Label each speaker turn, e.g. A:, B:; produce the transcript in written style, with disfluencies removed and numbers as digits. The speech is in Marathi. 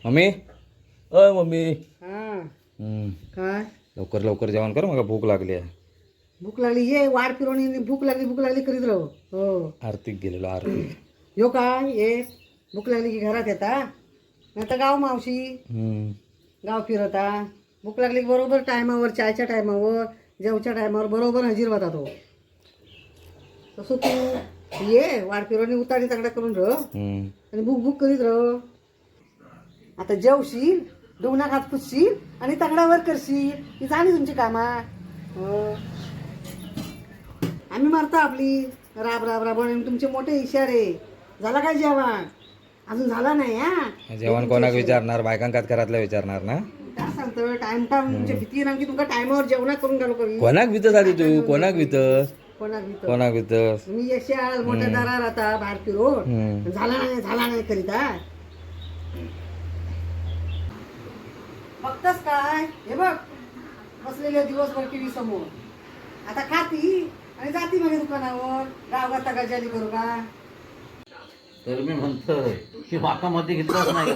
A: मम्मी अय मम्मी
B: हा
A: हम्म.
B: काय
A: लवकर लवकर जेवण कर मला भूक लागली आहे.
B: भूक लागली ये वाढ फिरवणी भूक लागली करीत राहू हो
A: आर्थिक गेलेलो आर्थिक.
B: यो काय ये भूक लागली की घरात येता नाही तर गाव मावशी
A: हम्म.
B: गाव फिरता भूक लागली की बरोबर टायमावर चायच्या टायमावर जेवच्या टायमावर बरोबर हजीर होता तो तसं तू ये वाढ फिरवणी उतारी तगडा करून राह
A: हम्म.
B: आणि भूक भूक करीत राह आता जेवशील डोंगणात हात पुसशील आणि तगडावर करशील ही झाली तुमची कामा हो आम्ही मारतो आपली राब राब राब आणि तुमचे मोठे इशारे झाला काय जेवण अजून झाला नाही हा
A: जेवण कोणाक विचारणार बायकांकात घरातल्या विचारणार ना.
B: काय सांगतो टाइम तुमच्या भीती ना की तुमका टायमावर जेवण करून घालू कवी
A: कोणाक भीतस आधी तू कोणाक भीतस
B: कोणाक भीत
A: कोणाक भीतस.
B: मी यशाल मोठ्या दारात आता बाहेर फिरून
A: हम्म.
B: झाला नाही करीता बघतास काय हे बघ बसलेले दिवसभर टीव्ही समोर आता खाती आणि जाती माझ्या दुकानावर गावात गजाली करू का
C: तर मी म्हणतो की माका मध्ये घेतलाच नाही